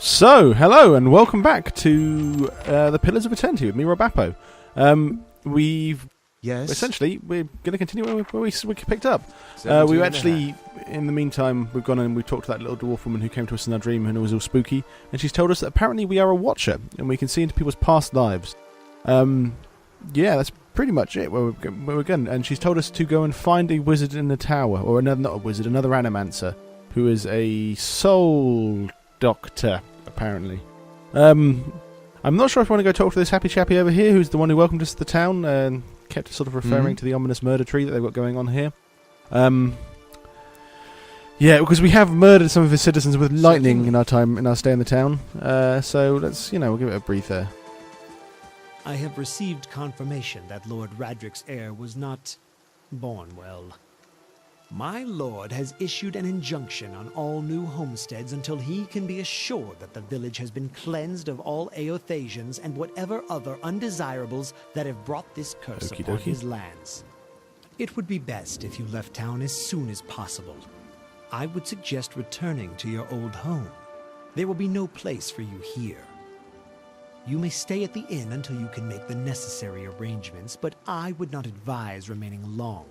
So, hello and welcome back to the Pillars of Eternity with me, Rob Appo. We're going to continue where we picked up. We've actually, in the meantime, we've gone and we've talked to that little dwarf woman who came to us in our dream and it was all spooky, and she's told us that apparently we are a watcher and we can see into people's past lives. Yeah, that's pretty much it. Where we're going, and she's told us to go and find a wizard in the tower, or not a wizard, another animancer, who is a soul doctor, apparently. I'm not sure if I want to go talk to this happy chappy over here, who's the one who welcomed us to the town and kept sort of referring to the ominous murder tree that they've got going on here. Yeah, because we have murdered some of his citizens with lightning in our stay in the town. So let's, we'll give it a breather. I have received confirmation that Lord Radric's heir was not born well. My lord has issued an injunction on all new homesteads until he can be assured that the village has been cleansed of all Eothasians and whatever other undesirables that have brought this curse upon his lands. It would be best if you left town as soon as possible. I would suggest returning to your old home. There will be no place for you here. You may stay at the inn until you can make the necessary arrangements, but I would not advise remaining long.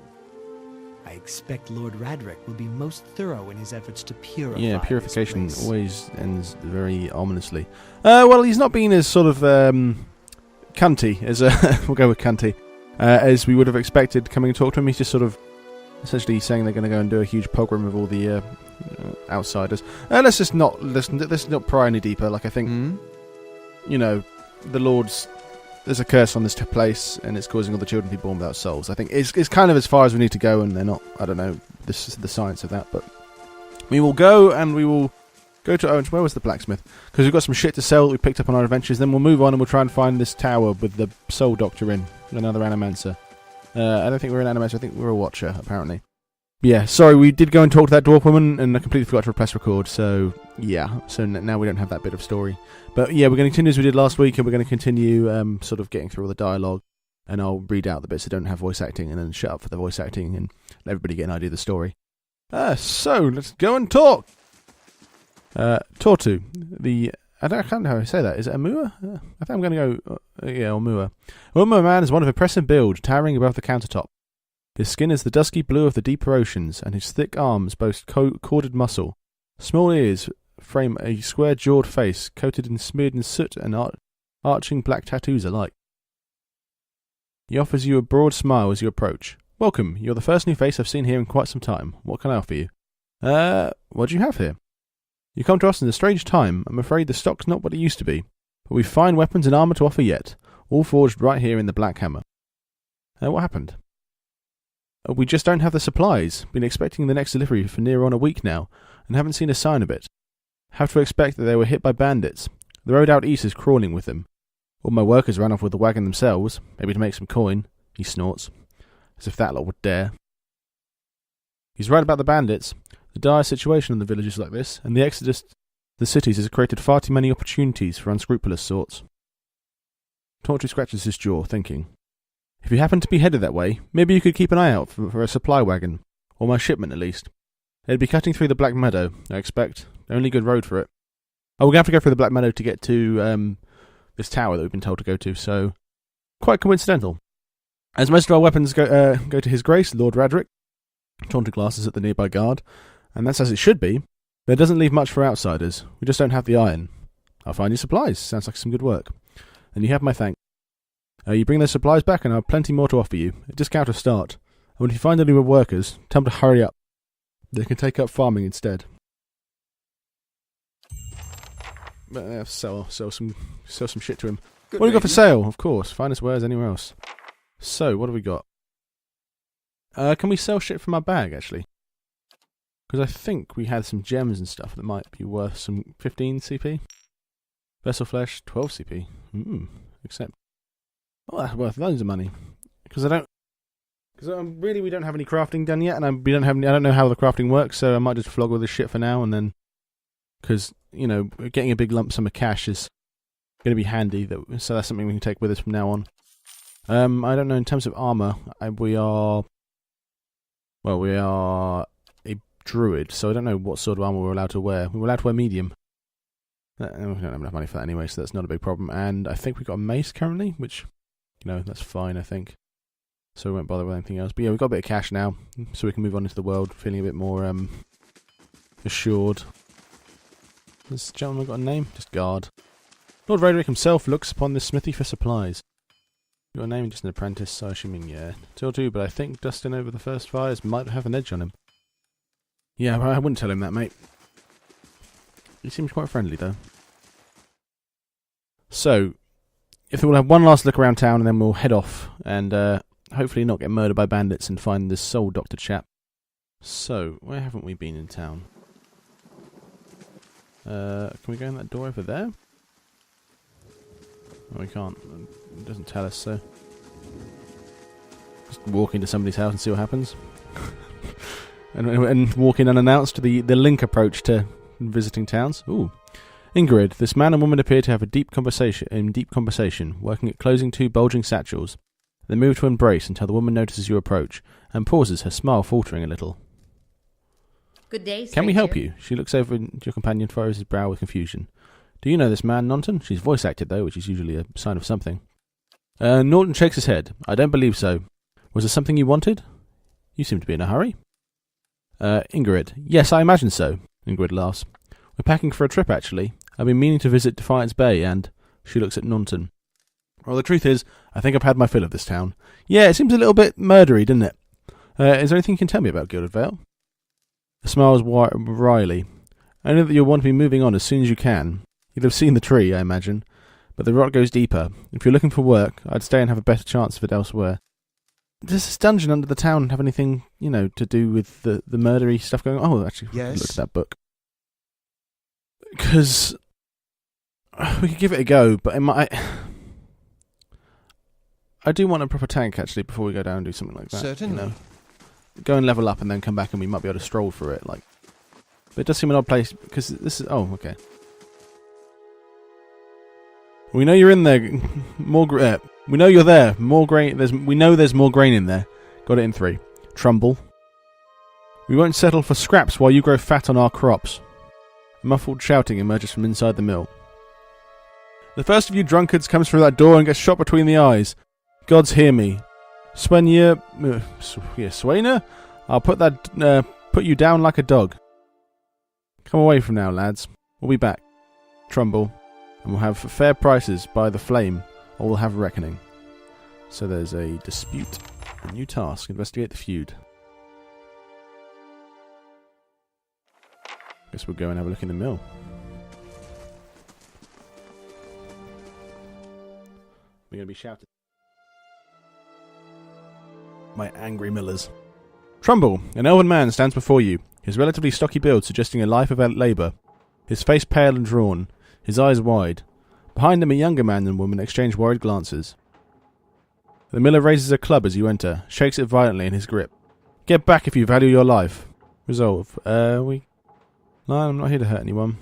I expect Lord Radric will be most thorough in his efforts to purify. Yeah, purification always ends very ominously. Well, he's not been as sort of cunty as we'll go with cunty as we would have expected. Coming and talk to him, he's just sort of essentially saying they're going to go and do a huge pogrom of all the outsiders. Let's not pry any deeper. Like I think, the Lord's. There's a curse on this place, and it's causing all the children to be born without souls. I think it's kind of as far as we need to go, and they're not. I don't know this is the science of that, but we will go and we will go to Owens. Where was the blacksmith? Because we've got some shit to sell that we picked up on our adventures. Then we'll move on and we'll try and find this tower with the soul doctor in, another animancer. I don't think we're an animancer. I think we're a watcher, apparently. Yeah, sorry, we did go and talk to that dwarf woman, and I completely forgot to press record, so yeah. So now we don't have that bit of story. But yeah, we're going to continue as we did last week, and we're going to continue sort of getting through all the dialogue, and I'll read out the bits that don't have voice acting, and then shut up for the voice acting, and let everybody get an idea of the story. So, let's go and talk! Tortu, I can't know how to say that. Is it Amua? I think I'm going to go, Amua. Amua man is one of impressive build, towering above the countertop. His skin is the dusky blue of the deeper oceans, and his thick arms boast corded muscle. Small ears frame a square-jawed face, coated and smeared in soot and arching black tattoos alike. He offers you a broad smile as you approach. Welcome, you're the first new face I've seen here in quite some time. What can I offer you? What do you have here? You come to us in a strange time. I'm afraid the stock's not what it used to be, but we've fine weapons and armour to offer yet, all forged right here in the Black Hammer. What happened? We just don't have the supplies. Been expecting the next delivery for near on a week now, and haven't seen a sign of it. Have to expect that they were hit by bandits. The road out east is crawling with them. All my workers ran off with the wagon themselves, maybe to make some coin. He snorts, as if that lot would dare. He's right about the bandits. The dire situation in the villages like this, and the exodus to the cities has created far too many opportunities for unscrupulous sorts. Torture scratches his jaw, thinking. If you happen to be headed that way, maybe you could keep an eye out for a supply wagon, or my shipment at least. They'd be cutting through the Black Meadow, I expect. The only good road for it. Oh, we're going to have to go through the Black Meadow to get to this tower that we've been told to go to, so quite coincidental. As most of our weapons go to His Grace, Lord Radric, taunted glasses at the nearby guard, and that's as it should be, but it doesn't leave much for outsiders. We just don't have the iron. I'll find you supplies. Sounds like some good work. And you have my thanks. You bring those supplies back and I'll have plenty more to offer you. A discount to start. And if you find any more workers, tell them to hurry up. They can take up farming instead. Sell some shit to him. What do you got for sale? Of course. Finest wares anywhere else. So, what have we got? Can we sell shit from our bag, actually? Because I think we had some gems and stuff that might be worth some 15 CP. Vessel flesh, 12 CP. Except... Oh, that's worth loads of money. Because really we don't have any crafting done yet, and I don't know how the crafting works, so I might just flog all this shit for now, and then... Because, getting a big lump sum of cash is going to be handy, so that's something we can take with us from now on. I don't know, in terms of armour, we are a druid, so I don't know what sort of armour we're allowed to wear. We're allowed to wear medium. We don't have enough money for that anyway, so that's not a big problem. And I think we've got a mace currently, which, that's fine, I think. So we won't bother with anything else. But yeah, we've got a bit of cash now, so we can move on into the world feeling a bit more assured. This gentleman got a name? Just guard. Lord Roderick himself looks upon this smithy for supplies. Got a name, just an apprentice, so assuming, yeah. Till two, but I think dusting over the first fires might have an edge on him. Yeah, well, I wouldn't tell him that, mate. He seems quite friendly, though. So, if we'll have one last look around town, and then we'll head off, and hopefully not get murdered by bandits and find this soul doctor chap. So, where haven't we been in town? Can we go in that door over there? Oh, we can't. It doesn't tell us, so... Just walk into somebody's house and see what happens. and walk in unannounced, the Link approach to visiting towns. Ooh. Ingrid, this man and woman appear to have a deep conversation, working at closing two bulging satchels. They move to embrace until the woman notices your approach, and pauses, her smile faltering a little. Good day, stranger. Can we help you? She looks over at your companion, furrows his brow with confusion. Do you know this man, Norton? She's voice acted, though, which is usually a sign of something. Norton shakes his head. I don't believe so. Was there something you wanted? You seem to be in a hurry. Ingrid. Yes, I imagine so. Ingrid laughs. We're packing for a trip, actually. I've been meaning to visit Defiance Bay, and... She looks at Norton. Well, the truth is, I think I've had my fill of this town. Yeah, it seems a little bit murdery, doesn't it? Is there anything you can tell me about Gilded Vale? The smile's wryly. I know that you'll want to be moving on as soon as you can. You'll have seen the tree, I imagine. But the rot goes deeper. If you're looking for work, I'd stay and have a better chance of it elsewhere. Does this dungeon under the town have anything, to do with the murdery stuff going on? Oh, actually, yes. Look at that book. Because we could give it a go, but it might... I do want a proper tank, actually, before we go down and do something like that. Certainly. Go and level up and then come back and we might be able to stroll through it. But it does seem an odd place, because this is... Oh, okay. We know you're in there. We know you're there. More grain. We know there's more grain in there. Got it in 3. Trumbull. We won't settle for scraps while you grow fat on our crops. A muffled shouting emerges from inside the mill. The first of you drunkards comes through that door and gets shot between the eyes. Gods hear me. Swainer, I'll put you down like a dog. Come away from now, lads. We'll be back. Trumbull. And we'll have fair prices by the flame, or we'll have a reckoning. So there's a dispute. A new task. Investigate the feud. Guess we'll go and have a look in the mill. We're going to be shouted. My angry millers. Trumbull, an elven man, stands before you, his relatively stocky build suggesting a life of labour, his face pale and drawn, his eyes wide. Behind him a younger man and woman exchange worried glances. The miller raises a club as you enter, shakes it violently in his grip. Get back if you value your life. Resolve. No, I'm not here to hurt anyone.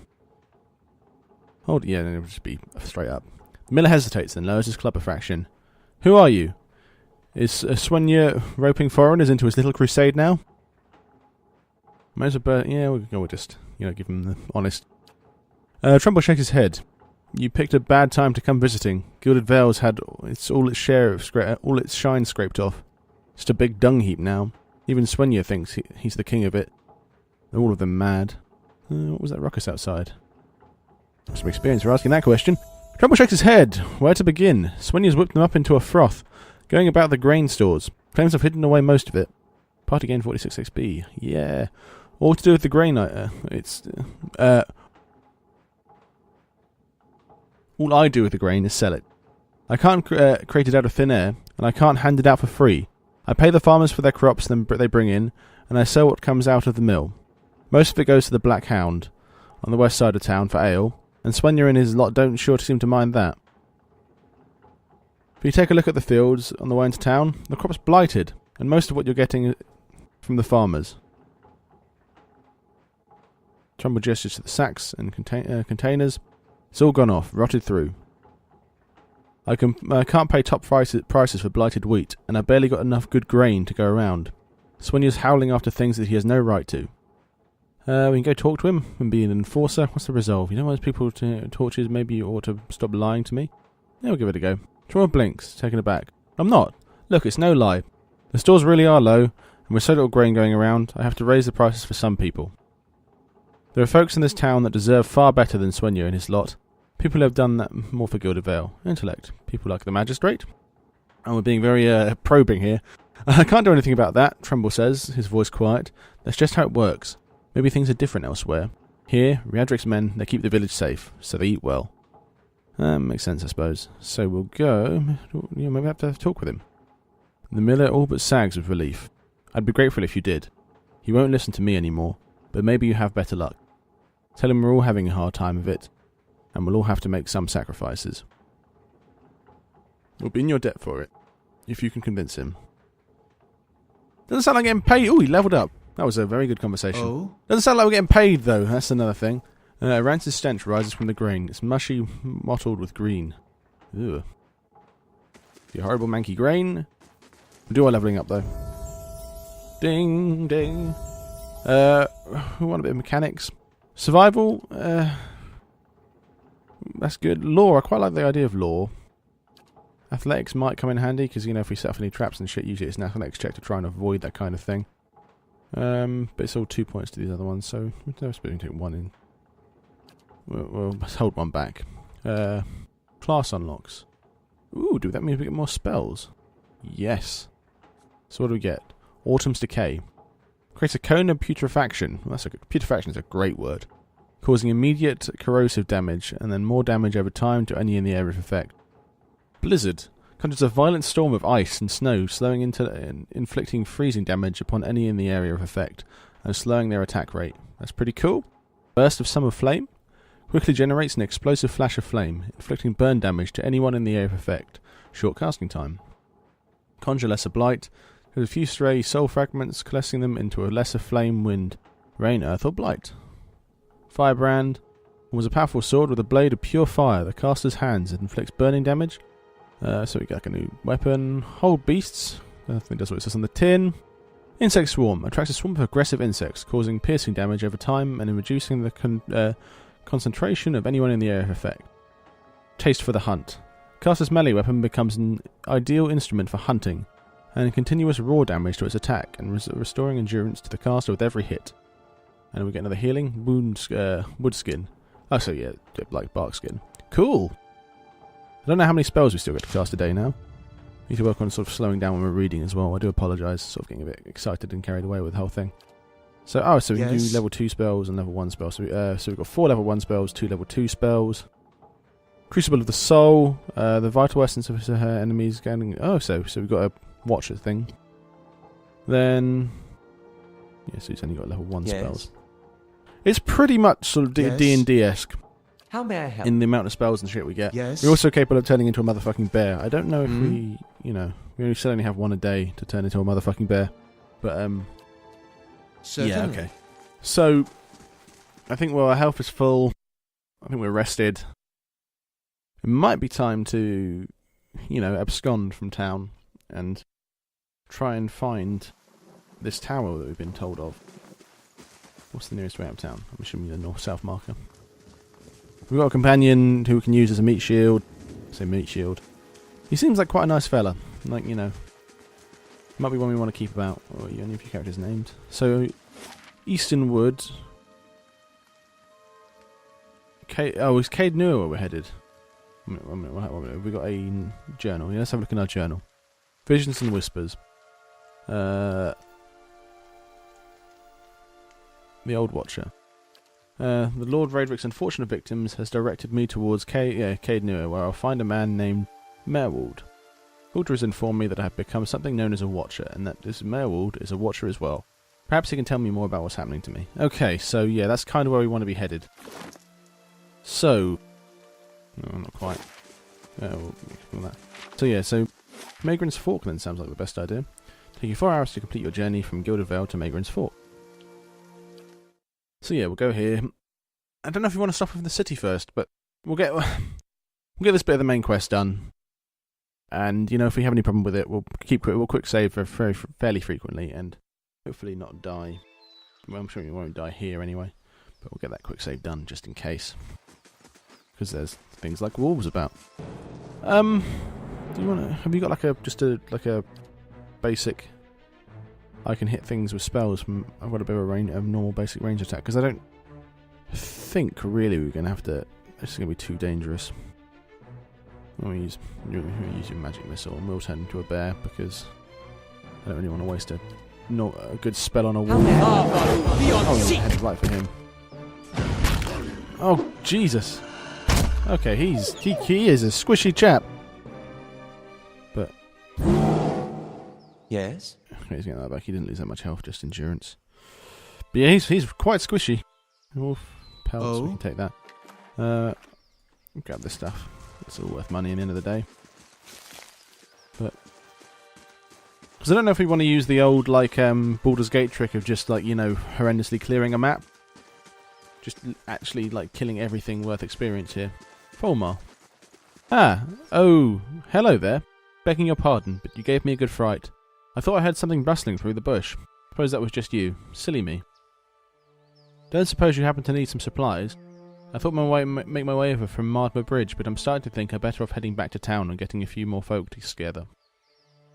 It'll just be straight up. The miller hesitates, then lowers his club a fraction. Who are you? Is Swainer roping foreigners into his little crusade now? We'll just, give him the honest. Trumbull shakes his head. You picked a bad time to come visiting. Gilded Vale's had all its share of all its shine scraped off. Just a big dung heap now. Even Swainer thinks he's the king of it. They're all of them mad. What was that ruckus outside? Some experience for asking that question. Trumbull shakes his head. Where to begin? Swainer's whipped them up into a froth. Going about the grain stores. Claims I've hidden away most of it. Party gained 46 XP. Yeah. All to do with the grain. All I do with the grain is sell it. I can't create it out of thin air, and I can't hand it out for free. I pay the farmers for their crops they bring in, and I sell what comes out of the mill. Most of it goes to the Black Hound, on the west side of town, for ale, and Swainer and his lot don't sure to seem to mind that. If you take a look at the fields on the way into town, the crop's blighted, and most of what you're getting is from the farmers. Trumbull gestures to the sacks and containers. It's all gone off, rotted through. I can't pay top prices for blighted wheat, and I barely got enough good grain to go around. Swainer's howling after things that he has no right to. We can go talk to him and be an enforcer. What's the resolve? You know, those people torches, maybe you ought to stop lying to me. Yeah, we'll give it a go. Troy blinks, taken aback. I'm not. Look, it's no lie. The stores really are low, and with so little grain going around, I have to raise the prices for some people. There are folks in this town that deserve far better than Swenyo and his lot. People who have done that more for Gilded Vale. Intellect. People like the Magistrate. And we're being very probing here. I can't do anything about that, Trumbull says, his voice quiet. That's just how it works. Maybe things are different elsewhere. Here, Riadric's men, they keep the village safe, so they eat well. Makes sense, I suppose. So we'll go. Maybe have to talk with him. The miller all but sags with relief. I'd be grateful if you did. He won't listen to me anymore, but maybe you have better luck. Tell him we're all having a hard time of it, and we'll all have to make some sacrifices. We'll be in your debt for it, if you can convince him. Doesn't sound like getting paid. Ooh, he leveled up. That was a very good conversation. Oh? Doesn't sound like we're getting paid, though. That's another thing. A rancid stench rises from the grain. It's mushy, mottled with green. Ugh. The horrible manky grain. We'll do our levelling up, though. Ding, ding. We want a bit of mechanics. Survival. That's good. Law. I quite like the idea of law. Athletics might come in handy, because, you know, if we set off any traps and shit, usually it's an athletics check to try and avoid that kind of thing. But it's all 2 points to these other ones, so we'll take one in. We'll hold one back. Class unlocks. Ooh, do that mean we get more spells? Yes. So what do we get? Autumn's Decay. Creates a cone of putrefaction. Well, putrefaction is a great word. Causing immediate corrosive damage, and then more damage over time to any in the area of effect. Blizzard. Conjures a violent storm of ice and snow, slowing into inflicting freezing damage upon any in the area of effect, and slowing their attack rate. That's pretty cool. Burst of Summer Flame. Quickly generates an explosive flash of flame, inflicting burn damage to anyone in the area of effect. Short casting time. Conjure Lesser Blight. There's a few stray soul fragments, coalescing them into a lesser flame, wind, rain, earth, or blight. Firebrand. Was a powerful sword with a blade of pure fire. The caster's hands. It inflicts burning damage. So we get like a new weapon. Hold Beasts. I think that's what it says on the tin. Insect Swarm. Attracts a swarm of aggressive insects, causing piercing damage over time and in reducing the concentration of anyone in the area of effect. Taste for the Hunt. Caster's melee weapon becomes an ideal instrument for hunting, and continuous raw damage to its attack, and restoring endurance to the caster with every hit. And we get another healing. Wood Skin. Oh, so yeah, like bark skin. Cool! I don't know how many spells we still get to cast a day now. Need to work on sort of slowing down when we're reading as well. I do apologise, sort of getting a bit excited and carried away with the whole thing. So, we can do level 2 spells and level 1 spells. So we've got 4 level 1 spells, 2 level 2 spells. Crucible of the Soul, the Vital Essence of her enemies gaining... Oh, so we've got a Watcher thing. Then... Yeah, so he's only got level 1 spells. It's pretty much sort of D&D-esque. How may I help? In the amount of spells and shit we get. Yes. We're also capable of turning into a motherfucking bear. I don't know if we still only have one a day to turn into a motherfucking bear. But, Certainly. yeah, okay. So, I think, our health is full. I think we're rested. It might be time to, abscond from town and try and find this tower that we've been told of. What's the nearest way out of town? I'm assuming the north-south marker. We've got a companion who we can use as a meat shield. Meat shield. He seems like quite a nice fella. Might be one we want to keep about. Or any of your characters named. So, Eastern Wood. It's Cade Nua where we're headed. One minute. We've got a journal. Yeah, let's have a look in our journal. Visions and Whispers. The Old Watcher. The Lord Raedric's unfortunate victims has directed me towards Cade Nua, where I'll find a man named Merwald. Hulder has informed me that I have become something known as a Watcher, and that this Merwald is a Watcher as well. Perhaps he can tell me more about what's happening to me. Okay, so yeah, that's kind of where we want to be headed. So... No, not quite. We'll that. So yeah, Maegren's Fork then sounds like the best idea. Take you 4 hours to complete your journey from Gilded Vale to Maegren's Fork. So yeah, we'll go here. I don't know if you want to stop in the city first, but we'll get this bit of the main quest done. And if we have any problem with it, we'll quick save fairly frequently and hopefully not die Well, I'm sure you won't die here anyway, but we'll get that quick save done just in case. Because there's things like wolves about. Do you want to... Have you got like a basic... I can hit things with spells from... I've got a bit of a normal basic range attack, because I don't think really we're going to have to... This is going to be too dangerous. We'll use your magic missile and we'll turn into a bear, because I don't really want to waste a good spell on a wolf. Oh, yeah, head's right for him. Oh, Jesus. Okay, he is a squishy chap. But... Yes? Okay, he's getting that back. He didn't lose that much health, just endurance. But yeah, he's quite squishy. Wolf pelts, we can take that. Grab this stuff. It's all worth money at the end of the day. But... Because I don't know if we want to use the old, like, Baldur's Gate trick of just, like, you know, horrendously clearing a map. Just actually, like, killing everything worth experience here. Fulmar. Oh, hello there. Begging your pardon, but you gave me a good fright. I thought I heard something rustling through the bush. Suppose that was just you. Silly me. Don't suppose you happen to need some supplies? I thought make my way over from Mardmer Bridge, but I'm starting to think I'm better off heading back to town and getting a few more folk together.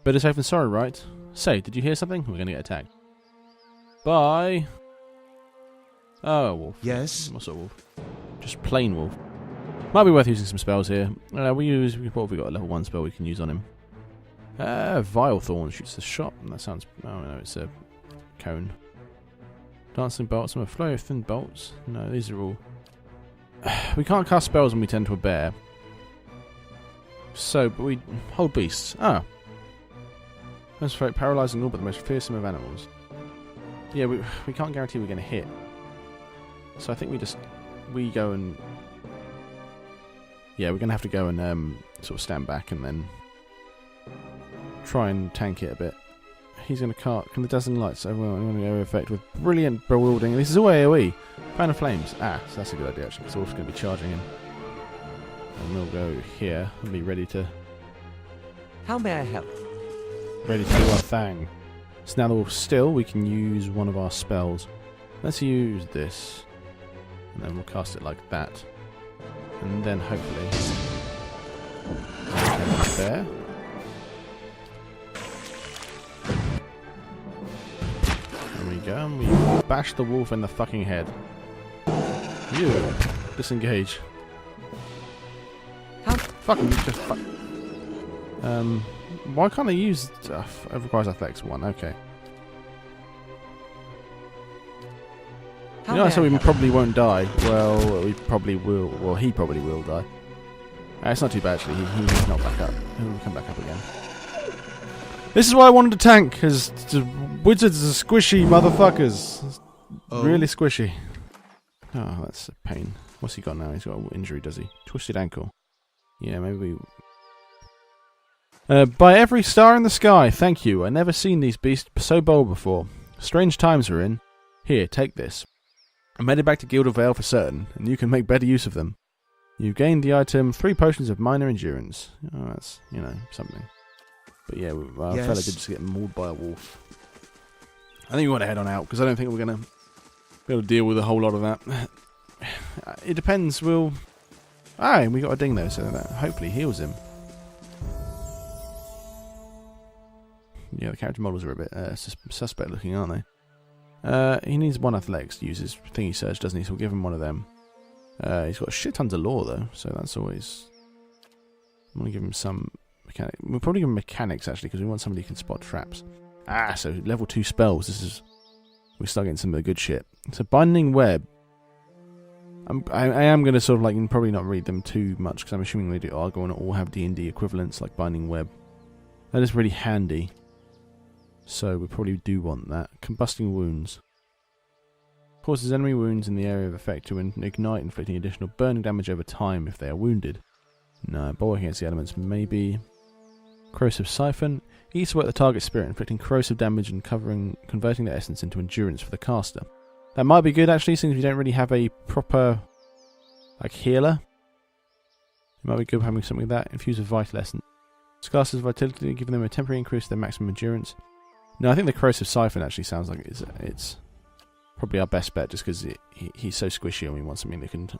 Better safe than sorry, right? Say, did you hear something? We're going to get attacked. Bye! Oh, wolf. Yes? What sort of wolf? Just plain wolf. Might be worth using some spells here. What have we got? A level 1 spell we can use on him. Vile Thorn shoots the shot. That sounds... Oh, no, it's a cone. Dancing bolts. I'm a flurry of thin bolts. No, these are all... We can't cast spells when we turn to a bear. So, but we hold beasts. Ah. Most folk paralysing all but the most fearsome of animals. Yeah, we can't guarantee we're going to hit. So I think we go and... Yeah, we're going to have to go and sort of stand back and then try and tank it a bit. He's going to cast... Can the Dazzling Lights overwhelm an area effect with brilliant bewildering... This is all AoE. Fan of Flames. So that's a good idea actually, because we're also going to be charging him. And we'll go here and be ready to... How may I help? Ready to do our thing. So now that we're still, we can use one of our spells. Let's use this. And then we'll cast it like that. And then hopefully... There. There we go. And we bash the wolf in the fucking head. You disengage. How? Fucking just fuck. Why can't I use... it requires Athletics 1, okay. You know, so we probably won't die. Well, we probably will. Well, he probably will die. It's not too bad, actually. He's not back up. He'll come back up again. This is why I wanted to tank, because the wizards are squishy motherfuckers. Really squishy. Oh, that's a pain. What's he got now? He's got an injury, does he? Twisted ankle. Yeah, maybe we... by every star in the sky, thank you. I've never seen these beasts so bold before. Strange times we're in. Here, take this. I'm headed back to Guild of Vale for certain, and you can make better use of them. You've gained the item 3 potions of minor endurance. Oh, that's, you know, something. But yeah, our fella did just get mauled by a wolf. I think we want to head on out, because I don't think we're going to be able to deal with a whole lot of that. It depends, we got a ding though, so that hopefully heals him. Yeah, the character models are a bit suspect looking, aren't they? He needs 1 athletics to use his thingy search, doesn't he? So we'll give him one of them. He's got a shit tons of lore though, so that's always... I'm going to give him some mechanic. We'll probably give him mechanics actually, because we want somebody who can spot traps. So level 2 spells. We start getting some of the good shit. So Binding Web. I am going to sort of like probably not read them too much, because I'm assuming they are going to all have D&D equivalents like Binding Web. That is really handy. So we probably do want that. Combusting Wounds. Causes enemy wounds in the area of effect to ignite, inflicting additional burning damage over time if they are wounded. No, bow against the elements maybe. Corrosive Siphon. Eats away at the target spirit, inflicting corrosive damage and converting the essence into endurance for the caster. That might be good actually, since we don't really have a proper like healer. It might be good having something like that. Infuse with Vital Essence. Casters Vitality, giving them a temporary increase to their maximum endurance. No, I think the Corrosive Siphon actually sounds like it's Probably our best bet, just because he's so squishy and we want something that can... do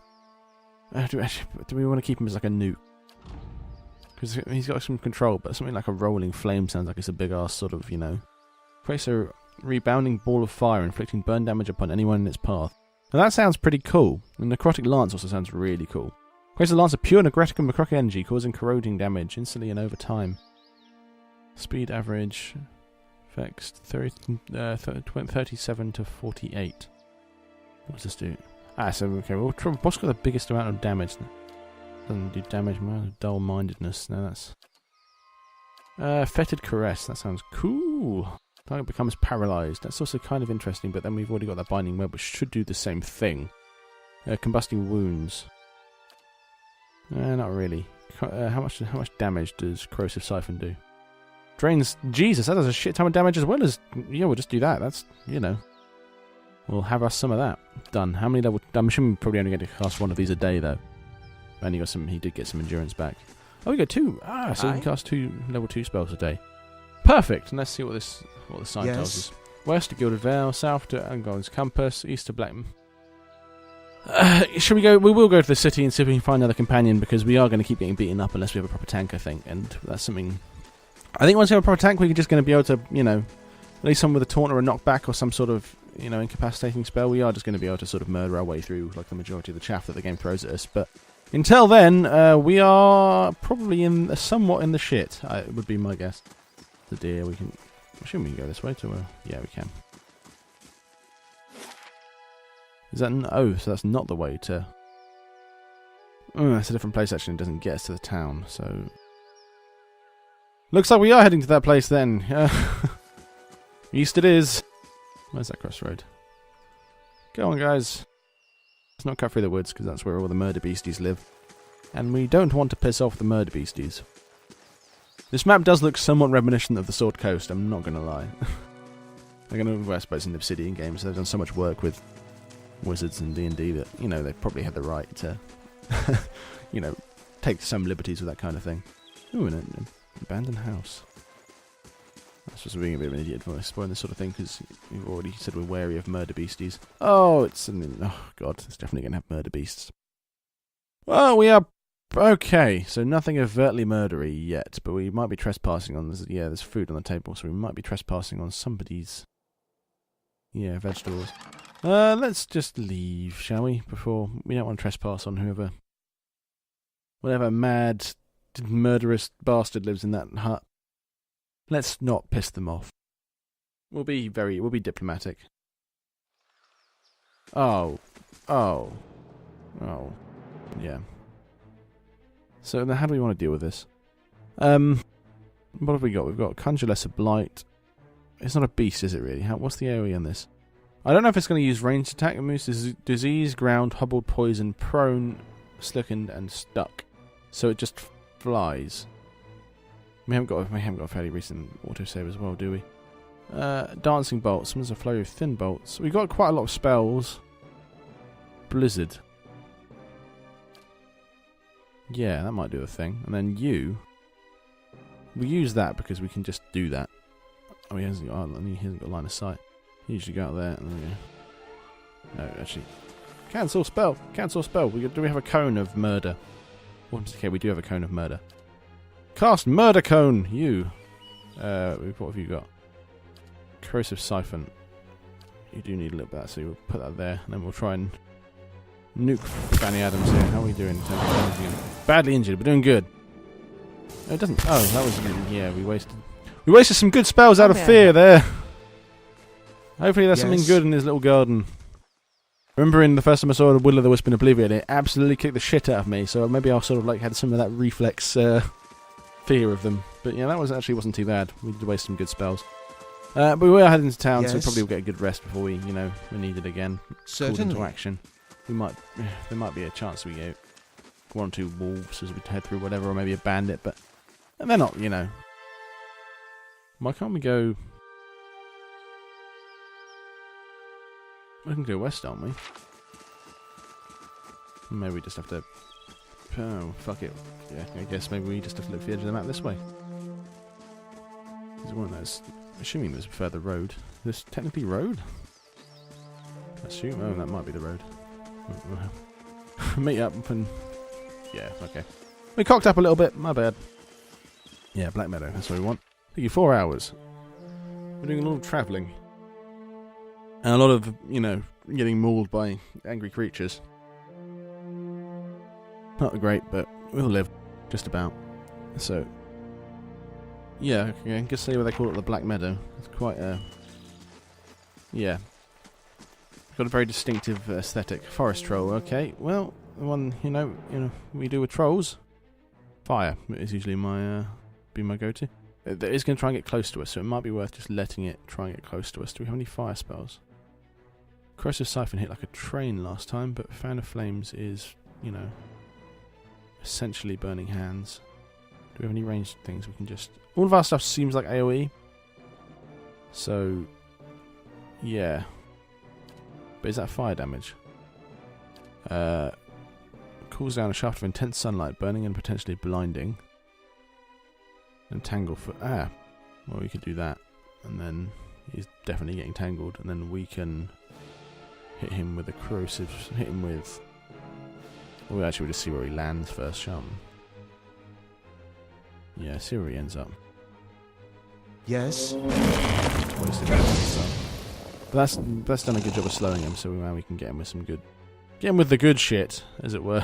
we want to keep him as like a nuke? Because he's got some control, but something like a rolling flame sounds like it's a big ass sort of, you know... Creates a rebounding ball of fire, inflicting burn damage upon anyone in its path. Now that sounds pretty cool. And Necrotic Lance also sounds really cool. Creates a lance of pure necrotic and necrotic energy, causing corroding damage instantly and over time. Speed average... Effects 37 to 48. What does this do? So okay, we'll try. What's got the biggest amount of damage? Doesn't do damage. Dull-mindedness. No, that's fetid caress. That sounds cool. Target becomes paralyzed. That's also kind of interesting. But then we've already got that binding web, which should do the same thing. Combusting wounds. Not really. How much damage does corrosive siphon do? Drains... Jesus, that does a shit ton of damage as well as... Yeah, we'll just do that. That's, you know... We'll have us some of that. Done. How many level... I'm assuming we probably only get to cast one of these a day, though. And he did get some endurance back. Oh, we got 2. So we can cast 2 level 2 spells a day. Perfect. And let's see what the sign tells us. West to Gilded Vale, south to Angon's Compass, east to Blackman. Should we go... We will go to the city and see if we can find another companion, because we are going to keep getting beaten up unless we have a proper tank, I think. And that's something... I think once we have a proper tank, we're just going to be able to, you know, at least someone with a taunt or a knockback or some sort of, you know, incapacitating spell, we are just going to be able to sort of murder our way through, like, the majority of the chaff that the game throws at us. But until then, we are probably somewhat in the shit, would be my guess. The deer, we can... I assume we can go this way to... yeah, we can. Is that... Oh, so that's not the way to... Oh, that's a different place, actually. It doesn't get us to the town, so... Looks like we are heading to that place then. East it is. Where's that crossroad? Go on, guys. Let's not cut through the woods, because that's where all the murder beasties live. And we don't want to piss off the murder beasties. This map does look somewhat reminiscent of the Sword Coast, I'm not going to lie. I suppose in the Obsidian games, they've done so much work with wizards and D&D that, you know, they probably had the right to, you know, take some liberties with that kind of thing. Ooh, an abandoned house. That's just being a bit of an idiot for spoiling this sort of thing, because you've already said we're wary of murder beasties. Oh, oh god, it's definitely going to have murder beasts. Well, we are... Okay, so nothing overtly murdery yet, but we might be trespassing on... there's food on the table, so we might be trespassing on somebody's... Yeah, vegetables. Let's just leave, shall we? Before... We don't want to trespass on whoever... Whatever mad... murderous bastard lives in that hut. Let's not piss them off. We'll be diplomatic. Oh. Yeah. So now how do we want to deal with this? What have we got? We've got Conjure Lesser Blight. It's not a beast, is it really? What's the AoE on this? I don't know if it's going to use ranged attack. It moves disease, ground, hobbled, poison, prone, slickened, and stuck. So it just flies. We haven't got a fairly recent autosave as well, do we? Dancing bolts. Summons a flurry of thin bolts. We've got quite a lot of spells. Blizzard. Yeah, that might do a thing. And then we use that because we can just do that. Oh, he hasn't got line of sight. He usually go out there and then no, actually. Cancel spell! Cancel spell! Do we have a cone of murder? Okay, we do have a cone of murder. Cast Murder Cone! What have you got? Corrosive Siphon. You do need a little bit of that, so we'll put that there, and then we'll try and nuke Fanny Adams here. How are we doing in terms of damaging him? Badly injured, but doing good. No, it doesn't... Oh, that was... Yeah, we wasted some good spells out of fear there. Hopefully there's something good in his little garden. Remember in the first time I saw the Will of the Wisp in Oblivion, it absolutely kicked the shit out of me, so maybe I'll sort of like had some of that reflex fear of them. But yeah, that wasn't too bad. We did waste some good spells. But we were heading to town, so probably we'll get a good rest before we need it again. Called into action. There might be a chance we get 1 or 2 wolves as we head through whatever, or maybe a bandit, but they're not, Why can't we go... We can go west, aren't we? Maybe we just have to... Oh, fuck it. Yeah, I guess maybe we just have to look for the edge of the map this way. There's one that's... Assuming there's a further road. There's technically road? Assume. Oh, that might be the road. Meet up and... Yeah, okay. We cocked up a little bit. My bad. Yeah, Black Meadow. That's what we want. Took you 4 hours. We're doing a lot of travelling. And a lot of, you know, getting mauled by angry creatures. Not great, but we'll live. Just about. So... Yeah, I can see why they call it the Black Meadow. It's quite a... Yeah. Got a very distinctive aesthetic. Forest troll, okay. Well, the one, you know, we do with trolls. Fire is usually my, be my go-to. It is going to try and get close to us, so it might be worth just letting it try and get close to us. Do we have any fire spells? Corrosive Siphon hit like a train last time, but Fan of Flames is, you know, essentially Burning Hands. Do we have any ranged things we can just... All of our stuff seems like AoE. So, yeah. But is that fire damage? Cools down a shaft of intense sunlight, burning and potentially blinding. And tangle for... Ah! Well, we could do that. And then he's definitely getting tangled. And then we can hit him with a corrosive... Hit him with... Well, actually, we'll just see where he lands first, shan't we? Yeah, see where he ends up. Yes. But that's done a good job of slowing him, so now we can get him with some good... Get him with the good shit, as it were.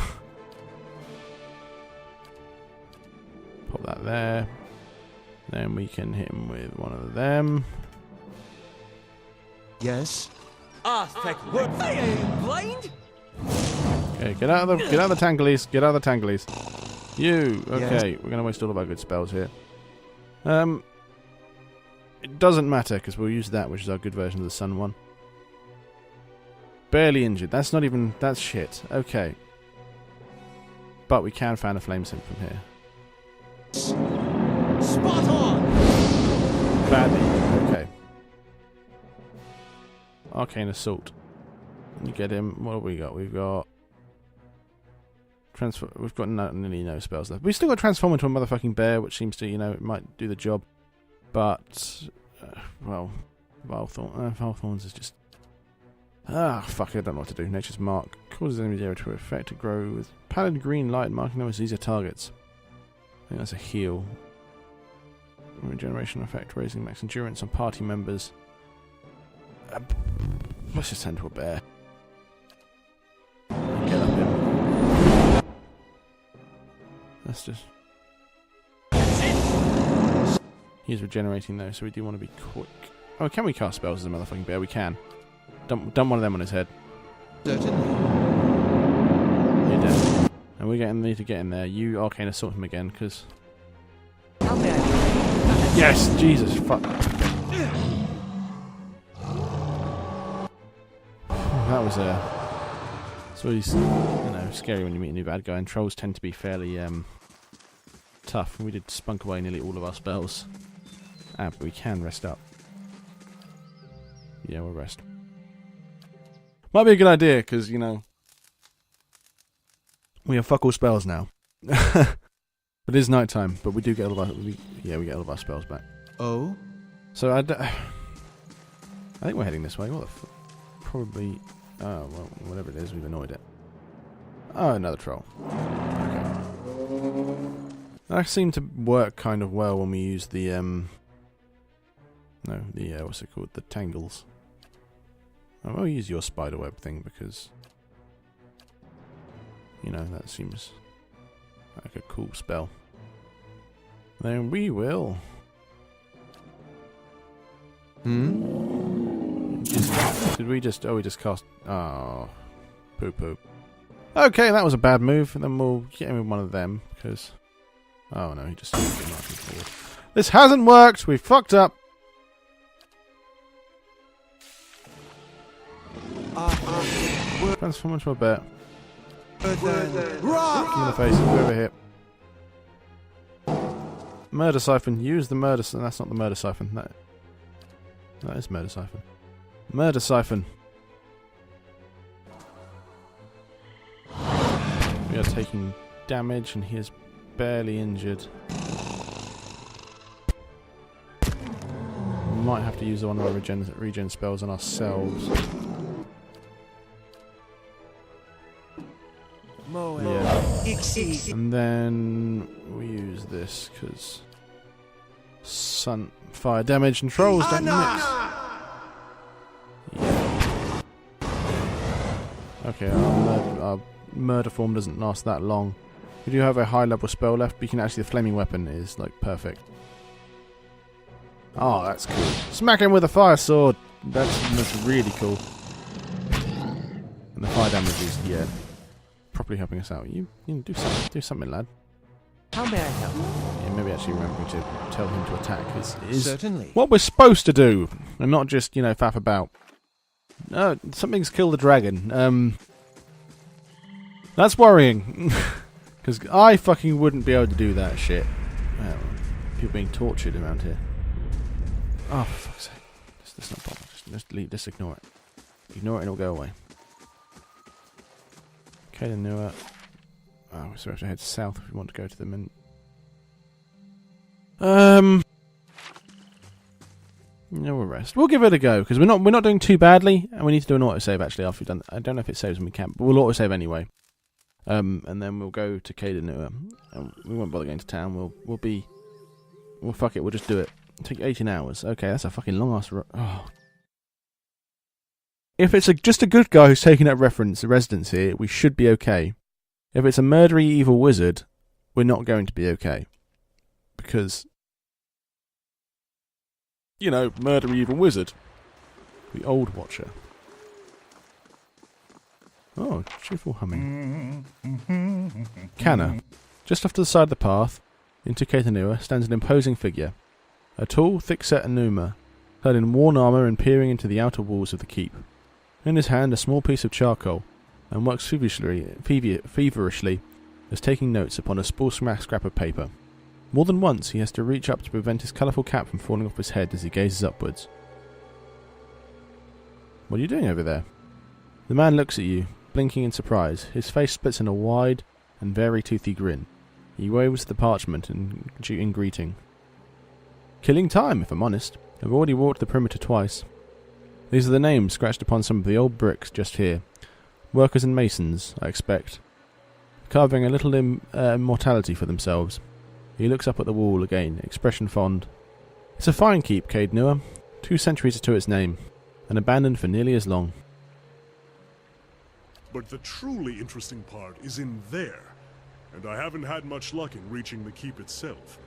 Pop that there. Then we can hit him with one of them. Yes. What? I ain't blind. Okay, get out of the tanglies. Get out of the tanglies. You. Okay, yes. We're gonna waste all of our good spells here. It doesn't matter because we'll use that, which is our good version of the sun one. Barely injured. That's not even... That's shit. Okay. But we can Fan of Flames him from here. Spot on. Badly. Okay. Arcane Assault. You get him. What have we got? We've got... We've got nearly no spells left. We've still got Transform into a motherfucking bear, which seems to, you know, it might do the job. But... well... Vilethorns is just... Ah, fuck it, I don't know what to do. Nature's Mark causes enemies area to effect to grow with pallid green light, marking them as easier targets. I think that's a heal. Regeneration effect, raising max endurance on party members. Let's just send to a bear. Get up him. Let's just... He's regenerating though, so we do want to be quick. Oh, can we cast spells as a motherfucking bear? We can. Dump one of them on his head. Certainly. You're dead. And we need to get in there. You Arcane Assault him again, because... Yes! Jesus, fuck. That was it's always, you know, scary when you meet a new bad guy, and trolls tend to be fairly tough. We did spunk away nearly all of our spells. But we can rest up. Yeah, we'll rest. Might be a good idea, because, you know, we have fuck all spells now. But it is night time, but we do get all of our... we get all of our spells back. Oh? So I think we're heading this way. What the probably... Oh, well, whatever it is, we've annoyed it. Oh, another troll. Okay. That seemed to work kind of well when we used the, no, the, what's it called? The tangles. I'll use your spiderweb thing because, you know, that seems like a cool spell. Then we will. Did we just... Oh, we just cast... Oh, poo-poo. Okay, that was a bad move. And then we'll get him with one of them because... Oh, no, he just... forward. This hasn't worked! We fucked up! Transform into a bear. Give him in the face. Go over here. Murder Siphon. Use the Murder... That's not the Murder Siphon. That is Murder Siphon. Murder Siphon. We are taking damage and he is barely injured. We might have to use one of our regen spells on ourselves. see. And then we use this because sun, fire damage and trolls don't mix. Yeah. Okay, our murder form doesn't last that long. We do have a high level spell left, but you can actually, the flaming weapon is like perfect. Oh, that's cool. Smack him with a fire sword. That's really cool. And the fire damage is, yeah, properly helping us out. You can do something, lad. How may I help? Yeah, maybe actually remembering to tell him to attack is Certainly. what we're supposed to do, and not just, faff about. No, something's killed the dragon. That's worrying. Because I fucking wouldn't be able to do that shit. Well, people being tortured around here. Oh, for fuck's sake. Let's not bother. Just ignore it. Ignore it and it'll go away. Okay, then Nua. Oh, so we have to head south if we want to go to the mint. No, we'll rest. We'll give it a go because we're not doing too badly, and we need to do an autosave actually after we've done. I don't know if it saves when we camp, but we'll autosave anyway. And then we'll go to Caed Nua. We won't bother going to town. We'll fuck it. We'll just do it. It'll take 18 hours. Okay, that's a fucking long ass. Oh. If it's just a good guy who's taking up residence here, we should be okay. If it's a murdery evil wizard, we're not going to be okay. Because, murdery evil wizard. The Old Watcher. Oh, cheerful humming. Canna. Just off to the side of the path, into Caed Nua, stands an imposing figure. A tall, thick-set Enuma, clad in worn armour and peering into the outer walls of the keep. In his hand a small piece of charcoal, and works feverishly as taking notes upon a small scrap of paper. More than once he has to reach up to prevent his colourful cap from falling off his head as he gazes upwards. What are you doing over there? The man looks at you, blinking in surprise. His face splits in a wide and very toothy grin. He waves the parchment in greeting. Killing time, if I'm honest. I've already walked the perimeter twice. These are the names scratched upon some of the old bricks just here. Workers and masons, I expect. Carving a little immortality for themselves. He looks up at the wall again, expression fond. It's a fine keep, Caed Nua. 2 centuries to its name, and abandoned for nearly as long. But the truly interesting part is in there, and I haven't had much luck in reaching the keep itself.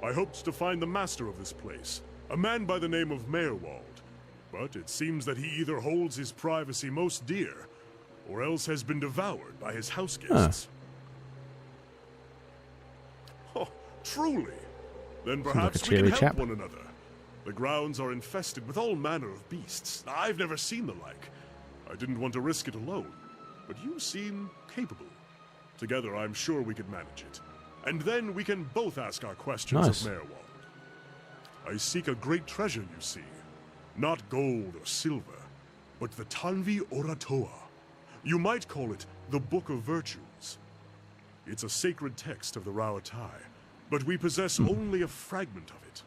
I hoped to find the master of this place, a man by the name of Meerwald, but it seems that he either holds his privacy most dear, or else has been devoured by his house guests. Oh, truly? Then perhaps we can help one another. The grounds are infested with all manner of beasts. I've never seen the like. I didn't want to risk it alone, but you seem capable. Together, I'm sure we could manage it. And then we can both ask our questions of Meerwald. I seek a great treasure, you see. Not gold or silver, but the Tanvi Oratoa. You might call it the Book of Virtues. It's a sacred text of the Rauatai, but we possess only a fragment of it.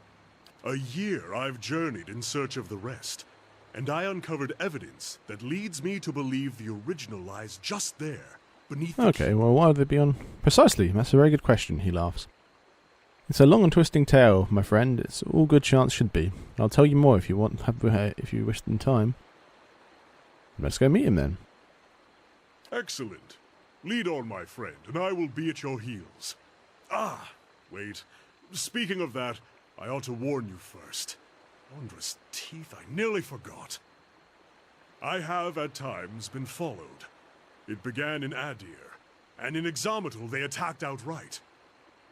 A year I've journeyed in search of the rest, and I uncovered evidence that leads me to believe the original lies just there, beneath the Okay, well, why would they be on... Precisely, that's a very good question, he laughs. It's a long and twisting tale, my friend. It's all good chance should be. I'll tell you more if you want, if you wish in time. Let's go meet him then. Excellent. Lead on, my friend, and I will be at your heels. Ah, wait. Speaking of that, I ought to warn you first. Wondrous teeth, I nearly forgot. I have, at times, been followed. It began in Adir, and in Exometal they attacked outright.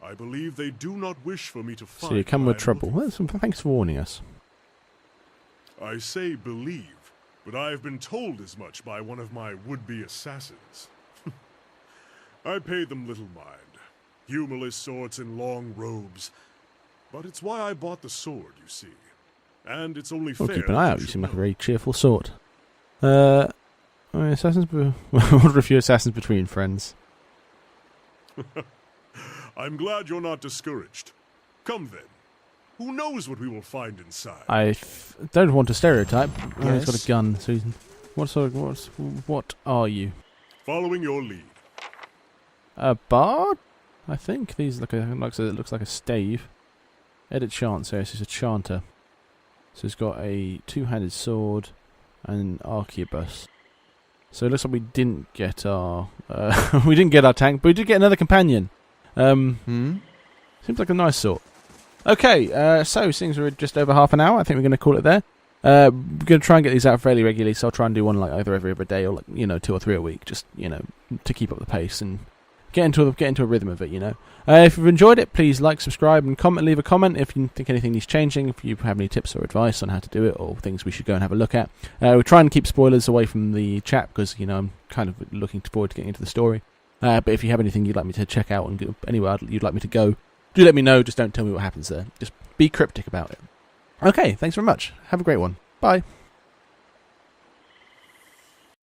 I believe they do not wish for me to fight. So you come with trouble. Well, thanks for warning us. I say believe, but I have been told as much by one of my would-be assassins. I pay them little mind. Humorless sorts in long robes. But it's why I bought the sword, you see. And it's only fair. We'll keep an eye out. You seem like a very cheerful sort. Assassins. What are a few assassins between friends? I'm glad you're not discouraged. Come then. Who knows what we will find inside? I don't want to stereotype. Yes. He's got a gun. So what are you? Following your lead. a bard, I think. These it looks like a stave. Edit chant, so it's a chanter. So he's got a two-handed sword and an arquebus. So it looks like we didn't get our tank, but we did get another companion. Seems like a nice sort. Okay, so since we're just over half an hour, I think we're going to call it there. We're going to try and get these out fairly regularly, so I'll try and do one like either every other day or like 2 or 3 a week, just to keep up the pace and get into a rhythm of it. If you've enjoyed it, please like, subscribe, and leave a comment if you think anything needs changing. If you have any tips or advice on how to do it or things we should go and have a look at, we're trying to keep spoilers away from the chat because I'm kind of looking forward to getting into the story. But if you have anything you'd like me to check out and anywhere you'd like me to go, do let me know. Just don't tell me what happens there. Just be cryptic about it. Okay, thanks very much. Have a great one. Bye.